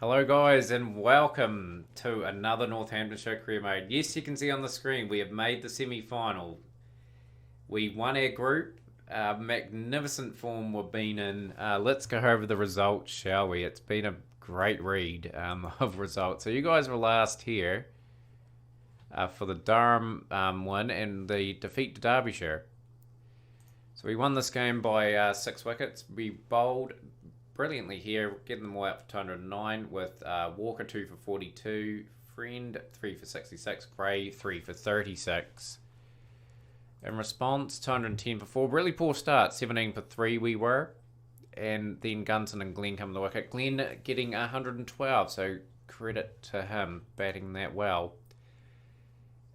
Hello guys and welcome to another Northamptonshire career mode. Yes, you can see on the screen we have made the semi-final. We won our group. Magnificent form we've been in. Let's go over the results, shall we? It's been a great read of results. So you guys were last here for the Durham win and the defeat to Derbyshire. So we won this game by 6 wickets. We bowled brilliantly here, getting them all out for 209 with Walker 2 for 42, Friend 3 for 66, Gray 3 for 36. In response, 210 for 4. Really poor start, 17 for 3 we were. And then Gunson and Glenn come to the wicket. Glenn getting 112, so credit to him batting that well.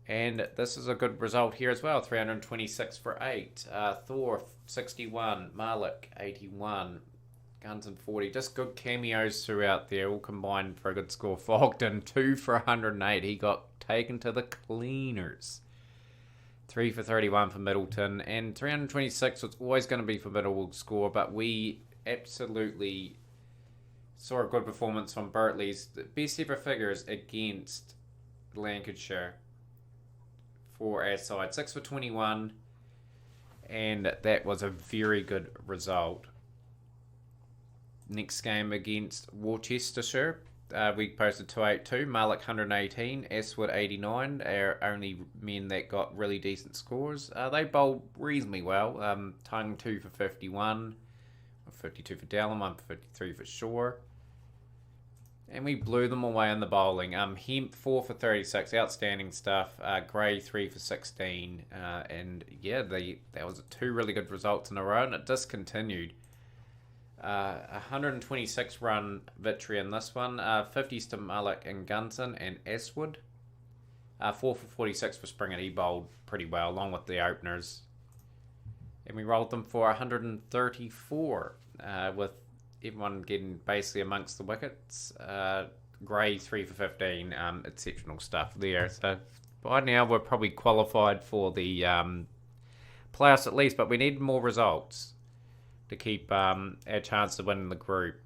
And this is a good result here as well, 326 for 8. Thor 61, Malik 81, Gunson 40. Just good cameos throughout there, all combined for a good score. Fogden 2 for 108. He got taken to the cleaners. 3 for 31 for Middleton. And 326 was always going to be for Middlewood's score, but we absolutely saw a good performance from Bertley's best ever figures against Lancashire for our side. 6 for 21. And that was a very good result. Next game against Worcestershire, we posted 282, Malik 118, Aswood 89, our only men that got really decent scores. They bowled reasonably well, Tongue 2 for 51, 52 for Dallin, 1 for 53 for Shaw. And we blew them away in the bowling. Hemp 4 for 36, outstanding stuff. Gray 3 for 16, and yeah, that was 2 really good results in a row, and it discontinued. 126 run victory in this one. 50s to Malik and Gunson and Aswood. 4 for 46 for Springer. He bowled pretty well along with the openers. And we rolled them for 134 with everyone getting basically amongst the wickets. Gray 3 for 15. Exceptional stuff there. So by now we're probably qualified for the playoffs at least, but we need more results to keep our chance to win the group.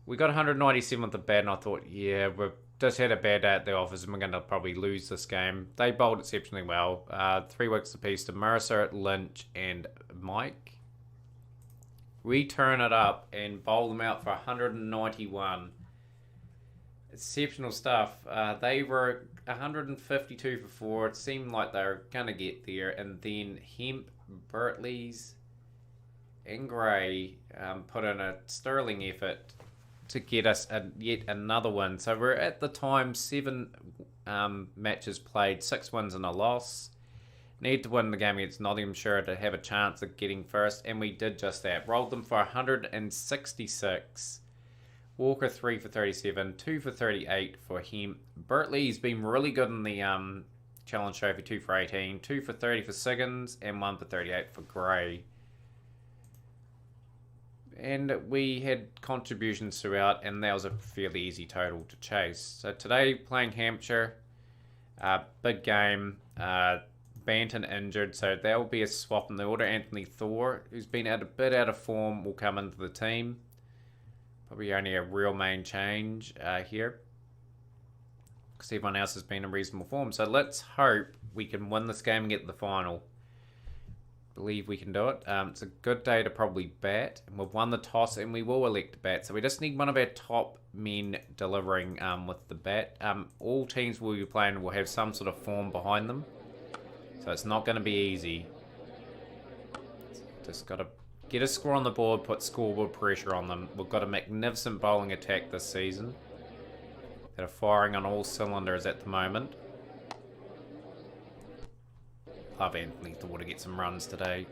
We got 197 with the bat, and I thought, yeah, we've just had a bad day at the office, and we're going to probably lose this game. They bowled exceptionally well. 3 wickets apiece to Mercer, Lynch, and Mike. We turn it up and bowl them out for 191. Exceptional stuff. They were 152 for 4. It seemed like they were going to get there, and then Hemp, Bertley's, and Gray put in a sterling effort to get us yet another win. So we're at the time 7 matches played, 6 wins and a loss. Need to win the game against Nottinghamshire to have a chance of getting first, and we did just that. Rolled them for 166. Walker 3 for 37, 2 for 38 for him. Bertley's been really good in the Challenge Trophy, 2 for 18, 2 for 30 for Siggins, and 1 for 38 for Gray. And we had contributions throughout, and that was a fairly easy total to chase. So today, playing Hampshire, big game, Banton injured, so there will be a swap in the order. Anthony Thor, who's been a bit out of form, will come into the team. Probably only a real main change here, because everyone else has been in reasonable form. So let's hope we can win this game and get to the final. Believe we can do it. It's a good day to probably bat, and we've won the toss, and we will elect to bat. So we just need one of our top men delivering with the bat. All teams we'll be playing will have some sort of form behind them, so it's not going to be easy. Just got to get a score on the board, put scoreboard pressure on them. We've got a magnificent bowling attack this season that are firing on all cylinders at the moment. Love Anthony Thor to get some runs today.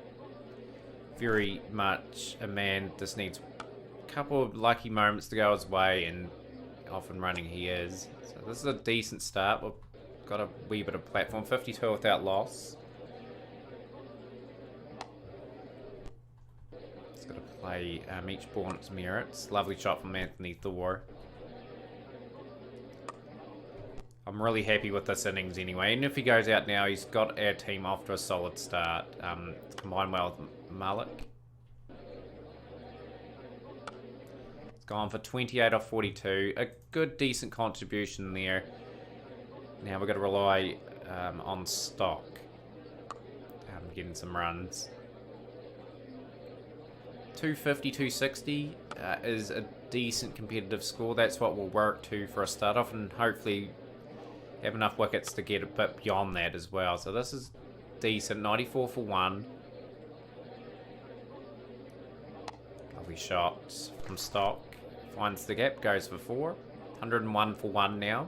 Very much a man just needs a couple of lucky moments to go his way, and off and running he is. So this is a decent start. We've got a wee bit of platform. 52 without loss. Just got to play each ball on its merits. Lovely shot from Anthony Thor. I'm really happy with this innings anyway. And if he goes out now, he's got our team off to a solid start. Combined well with Malik. It's gone for 28 off 42. A good, decent contribution there. Now we've got to rely on stock. Getting some runs. 250, 260 is a decent competitive score. That's what we'll work to for a start off, and hopefully have enough wickets to get a bit beyond that as well. So this is decent. 94 for 1. Lovely shots from stock. Finds the gap, goes for 4. 101 for 1 now.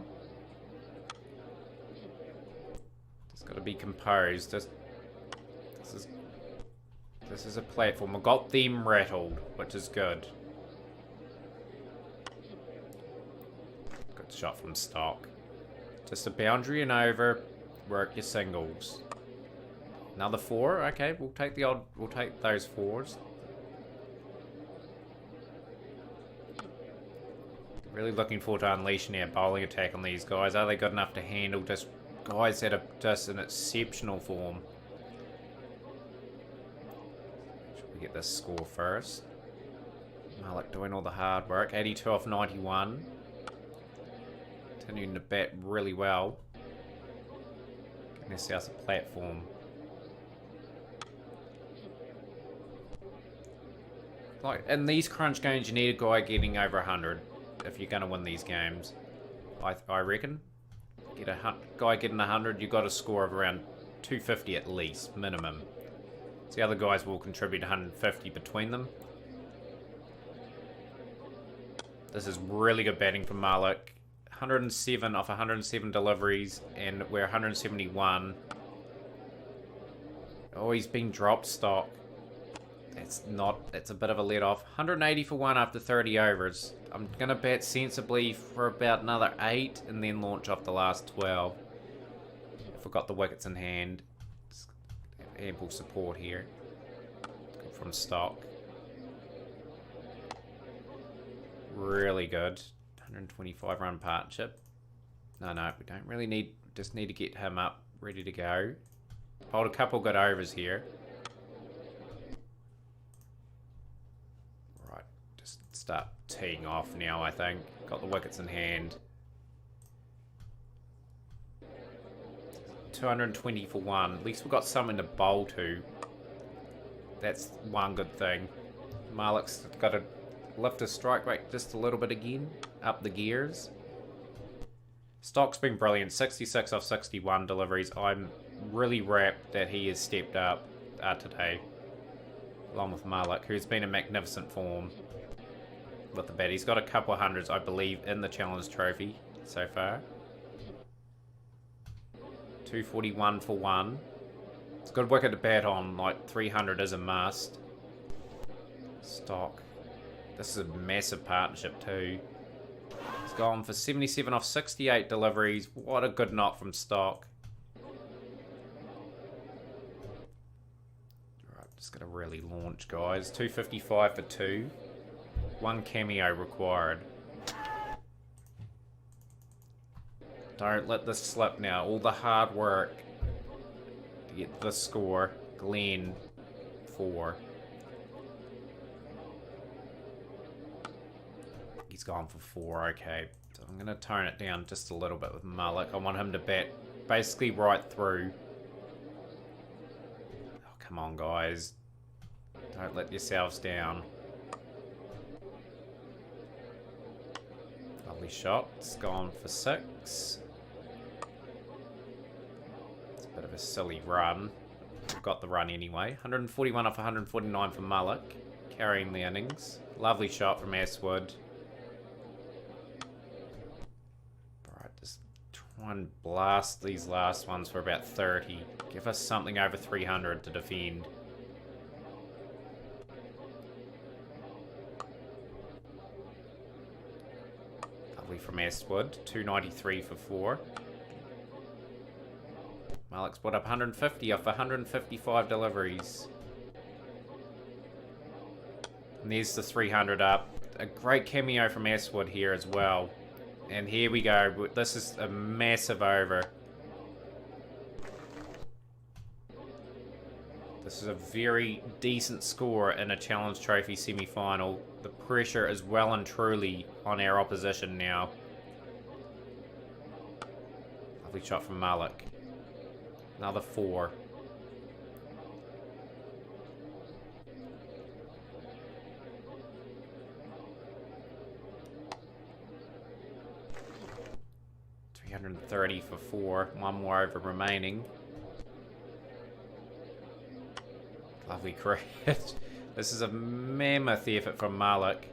Just got to be composed. This is a platform. I got them rattled, which is good. Good shot from stock. Just a boundary and over. Work your singles. Another 4. Okay, we'll take those 4s. Really looking forward to unleashing our bowling attack on these guys. Are they good enough to handle just guys that are just in exceptional form? Get this score first. Malik doing all the hard work. 82 off 91. Continuing to bat really well. Getting ourselves a platform. Like in these crunch games, you need a guy getting over 100 if you're going to win these games. I reckon. Get a guy getting 100, you've got a score of around 250 at least, minimum. The other guys will contribute 150 between them. This is really good batting from Malik. 107 off 107 deliveries, and we're 171. Oh, he's been dropped stock. That's a bit of a let off. 180 for 1 after 30 overs. I'm going to bat sensibly for about another 8 and then launch off the last 12. If we've got the wickets in hand. Ample support here. Good from stock. Really good. 125 run partnership. No, we don't really need. Just need to get him up, ready to go. Hold a couple good overs here. Right, just start teeing off now, I think. Got the wickets in hand. 220 for 1. At least we've got something to bowl to. That's one good thing. Malik's got to lift his strike rate just a little bit again. Up the gears. Stock's been brilliant. 66 off 61 deliveries. I'm really rapt that he has stepped up today. Along with Malik, who's been in magnificent form with the bat. He's got a couple of hundreds, I believe, in the Challenge Trophy so far. 241 for 1. It's a good wicket to bat on, like 300 is a must. Stock. This is a massive partnership too. He's gone for 77 off 68 deliveries. What a good knock from stock. Alright, just gonna really launch, guys. 255 for 2. 1 cameo required. Don't let this slip now. All the hard work to get the score. Glenn, 4. He's gone for 4, okay. So I'm going to tone it down just a little bit with Malik. I want him to bat basically right through. Oh, come on, guys. Don't let yourselves down. Lovely shot. It's gone for 6. Bit of a silly run. We've got the run anyway. 141 off 149 for Malik. Carrying the innings. Lovely shot from Ashwood. Alright, just try and blast these last ones for about 30. Give us something over 300 to defend. Lovely from Ashwood. 293 for 4. Malik's put up 150 off 155 deliveries. And there's the 300 up. A great cameo from Ashwood here as well. And here we go. This is a massive over. This is a very decent score in a Challenge Trophy semi-final. The pressure is well and truly on our opposition now. Lovely shot from Malik. Another 4. $330 for 4. One more over remaining. Lovely crit. This is a mammoth effort from Malik.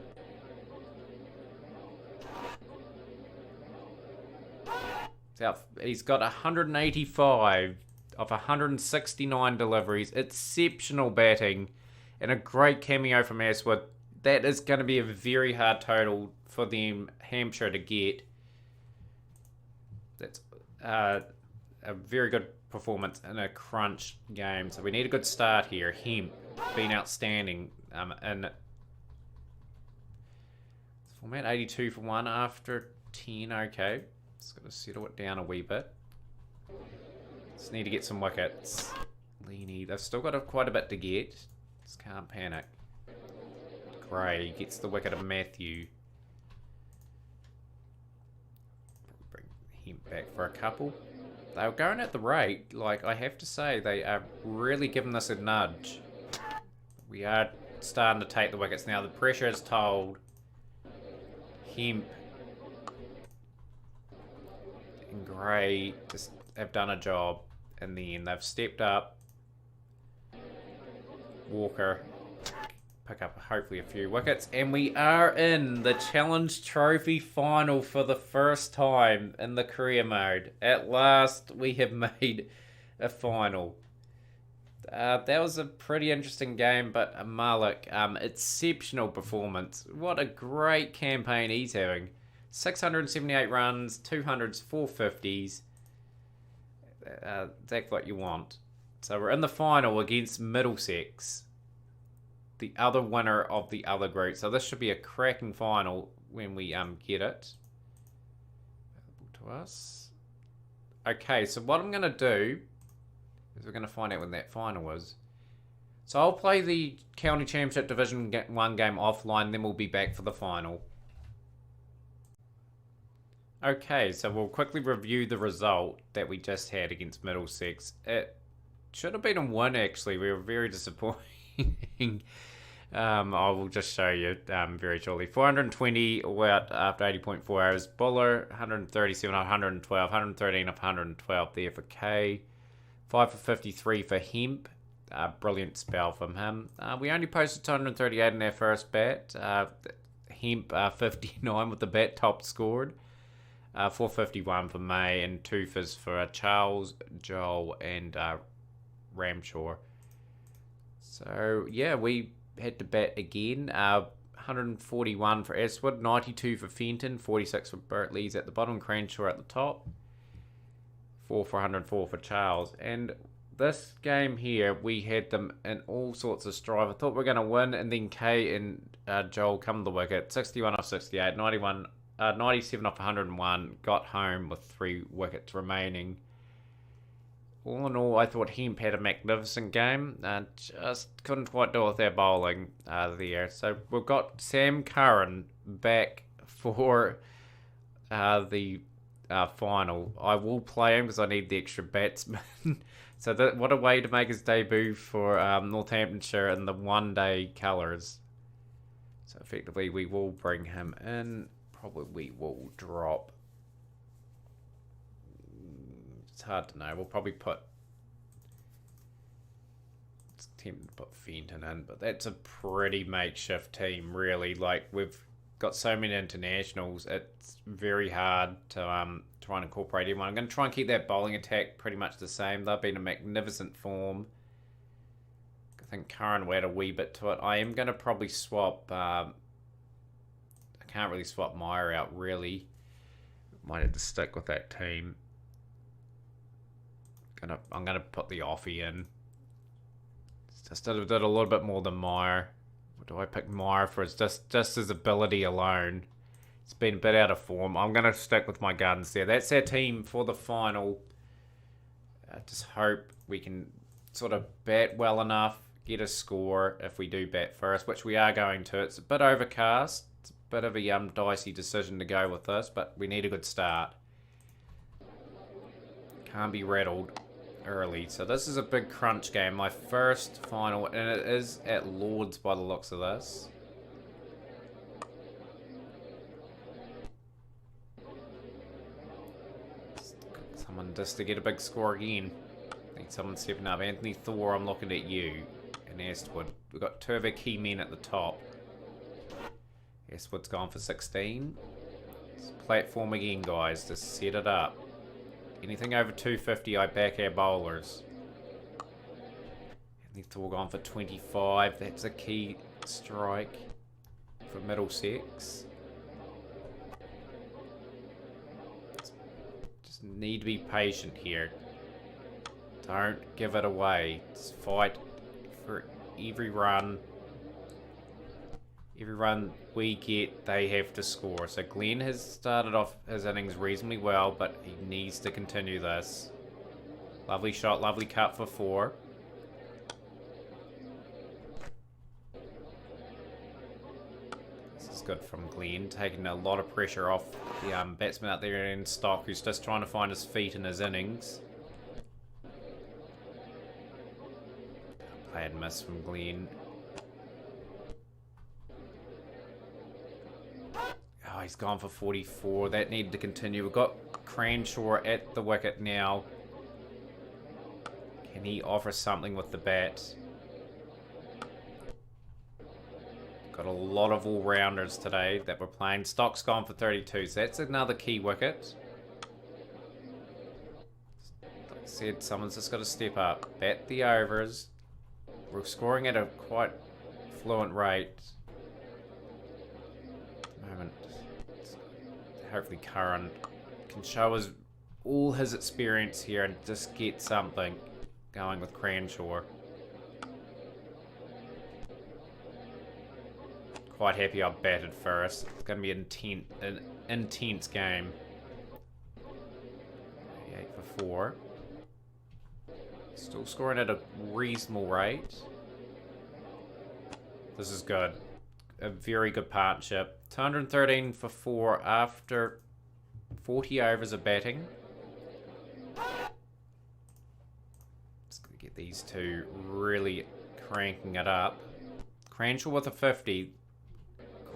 He's got 185 of 169 deliveries. Exceptional batting. And a great cameo from Aswood. That is going to be a very hard total for them, Hampshire, to get. That's a very good performance in a crunch game. So we need a good start here. Hemp been outstanding in format. 82 for 1 after 10. Okay, just got to settle it down a wee bit. Just need to get some wickets. Leany, they've still got quite a bit to get. Just can't panic. Gray gets the wicket of Matthew. Bring Hemp back for a couple. They were going at the rate. Like, I have to say, they are really giving this a nudge. We are starting to take the wickets now. The pressure is told. Hemp and Gray just have done a job in the end. They've stepped up. Walker pick up hopefully a few wickets, and we are in the Challenge Trophy final for the first time in the career mode. At last we have made a final. That was a pretty interesting game, but Malik, exceptional performance. What a great campaign he's having. 678 runs, 200s, 450s. Exactly what you want. So we're in the final against Middlesex, the other winner of the other group. So this should be a cracking final when we get it. Available to us. Okay, so what I'm going to do is we're going to find out when that final is. So I'll play the County Championship Division 1 game offline, then we'll be back for the final. Okay, so we'll quickly review the result that we just had against Middlesex. It should have been a win, actually. We were very disappointing. I will just show you very shortly. 420 out after 80.4 hours. Buller, 137 off 112. 113 off 112 there for K. 5 for 53 for Hemp. Brilliant spell from him. We only posted 238 in our first bat. Hemp, 59 with the bat top scored. 451 for May and 2 for Charles, Joel, and Ramshaw. So, yeah, we had to bat again. 141 for Aswood, 92 for Fenton, 46 for Bertley's at the bottom, Cranshaw at the top. 4 for 104 for Charles. And this game here, we had them in all sorts of strife. I thought we were going to win, and then Kay and Joel come to the wicket. 61 off 68, 97 off 101, got home with 3 wickets remaining. All in all, I thought Hemp had a magnificent game. Just couldn't quite do it with their bowling there. So we've got Sam Curran back for the final. I will play him because I need the extra batsman. So what a way to make his debut for Northamptonshire in the one-day colours. So effectively, we will bring him in. Probably we will drop. It's hard to know. We'll probably put. It's tempting to put Fenton in, but that's a pretty makeshift team, really. Like, we've got so many internationals, it's very hard to try and incorporate everyone. I'm going to try and keep that bowling attack pretty much the same. They've been in magnificent form. I think Curran will add a wee bit to it. I am going to probably swap. I can't really swap Meyer out, really. Might have to stick with that team. I'm gonna put the offie in. Just did a little bit more than Meyer. Do I pick Meyer for just his ability alone? It's been a bit out of form. I'm gonna stick with my guns there. That's our team for the final. I just hope we can sort of bat well enough, get a score if we do bat first, which we are going to. It's a bit overcast. It's a bit of a dicey decision to go with this, but we need a good start. Can't be rattled early. So this is a big crunch game. My first final, and it is at Lord's by the looks of this. Someone just to get a big score again. Need someone stepping up. Anthony Thor, I'm looking at you. And Estwood. We've got two of our key men at the top. Estwood's gone for 16. Let's platform again, guys. Just set it up. Anything over 250, I back our bowlers. Anthony Thor gone for 25. That's a key strike for Middlesex. Just need to be patient here. Don't give it away. Just fight for every run. Every run we get, they have to score. So Glenn has started off his innings reasonably well, but he needs to continue this. Lovely shot, lovely cut for 4. This is good from Glenn, taking a lot of pressure off the batsman out there in stock, who's just trying to find his feet in his innings. Play and miss from Glenn. Oh, he's gone for 44. That needed to continue. We've got Cranshaw at the wicket now. Can he offer something with the bat? Got a lot of all-rounders today that we're playing. Stock's gone for 32, so that's another key wicket. Like I said, someone's just got to step up. Bat the overs. We're scoring at a quite fluent rate. At the moment, hopefully Curran can show us all his experience here and just get something going with Cranshaw. Quite happy I batted first. It's going to be an intense game. 8 for 4. Still scoring at a reasonable rate. This is good. A very good partnership. 213 for 4 after 40 overs of batting. Just going to get these two really cranking it up. Cranshaw with a 50.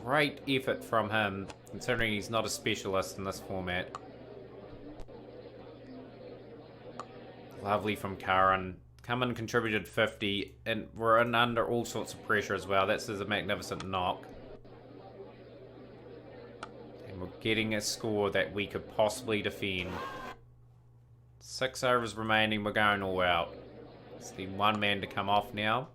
Great effort from him, considering he's not a specialist in this format. Lovely from Curran. Come and contributed 50, and we're in under all sorts of pressure as well. That's a magnificent knock. And we're getting a score that we could possibly defend. 6 overs remaining, we're going all out. It's the one man to come off now.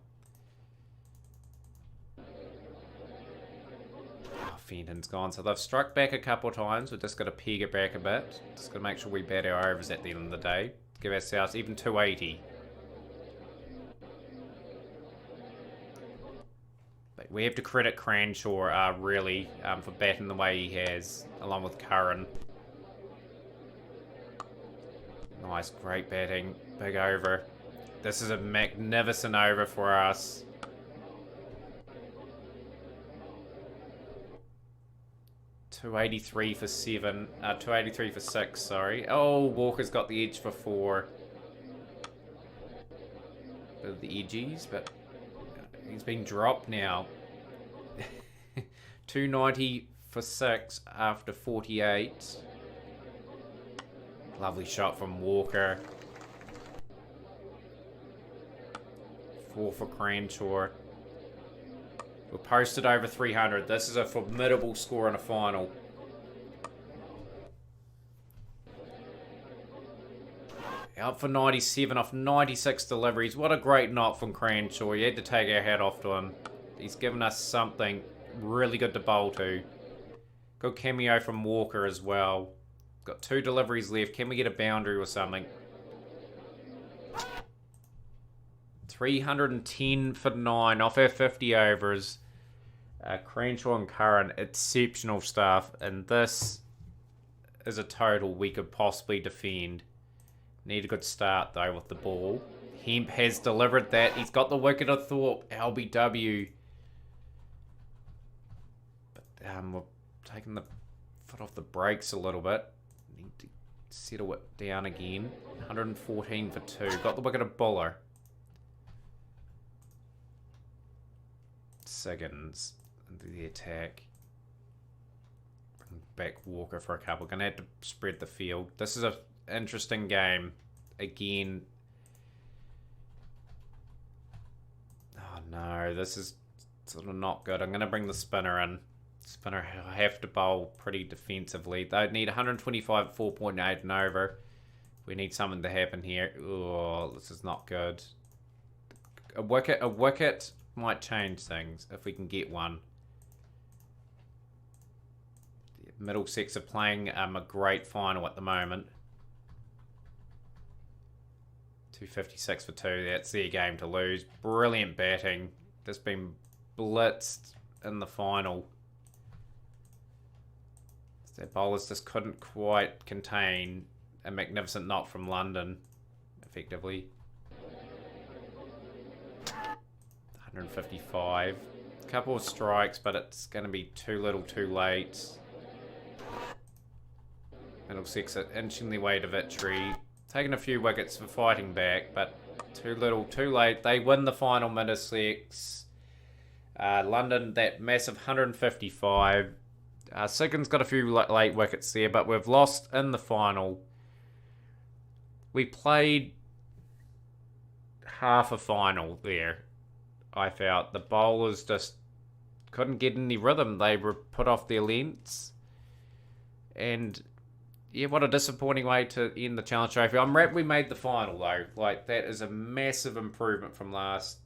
Oh, Fenton's gone. So they've struck back a couple of times. We're just got to peg it back a bit. Just got to make sure we bat our overs at the end of the day. Give ourselves even 280. But we have to credit Cranshaw really for batting the way he has, along with Curran. Nice, great batting. Big over. This is a magnificent over for us. .283 for 7. 283 for 6, sorry. Oh, Walker's got the edge for 4. Bit of the edgies, but he's been dropped now. 290 for 6 after 48. Lovely shot from Walker. 4 for Cranshaw. We're posted over 300. This is a formidable score in a final. Out for 97 off 96 deliveries. What a great knock from Cranshaw. You had to take our hat off to him. He's given us something really good to bowl to. Good cameo from Walker as well. Got 2 deliveries left. Can we get a boundary or something? 310 for 9 off our 50 overs. Cranshaw and Curran, exceptional stuff. And this is a total we could possibly defend. Need a good start though with the ball. Hemp has delivered that. He's got the wicket of Thorpe. LBW. But we're taking the foot off the brakes a little bit. Need to settle it down again. 114 for 2. Got the wicket of Buller. Siggins into the attack. Bring back Walker for a couple. Gonna have to spread the field. This is an interesting game. Again. Oh no, this is sort of not good. I'm gonna bring the spinner in. Spinner have to bowl pretty defensively. They need 125 at 4.8 and over. We need something to happen here. Oh, this is not good. A wicket might change things if we can get one. Middlesex are playing a great final at the moment. 256 for 2. That's their game to lose. Brilliant batting. Just been blitzed in the final. Their bowlers just couldn't quite contain a magnificent knock from London, effectively. 155. Couple of strikes, but it's going to be too little too late. Middlesex are inching their way to victory. Taking a few wickets for fighting back, but too little too late. They win the final, Middlesex. London, that massive 155. Siggins got a few late wickets there, but we've lost in the final. We played half a final there. I felt the bowlers just couldn't get any rhythm. They were put off their lengths. And yeah, what a disappointing way to end the Challenge Trophy. I'm wrapped we made the final though. Like, that is a massive improvement from last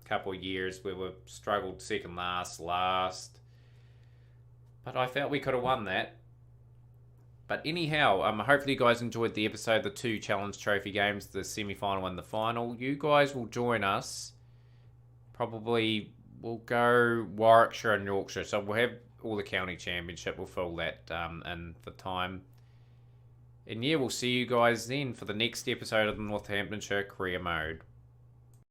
couple of years where we struggled second last. But I felt we could have won that. But anyhow, hopefully you guys enjoyed the episode, the 2 Challenge Trophy games, the semi-final and the final. You guys will join us. Probably we'll go Warwickshire and Yorkshire. So we'll have all the county championship. We'll fill that in for time. And yeah, we'll see you guys then for the next episode of the Northamptonshire Career Mode.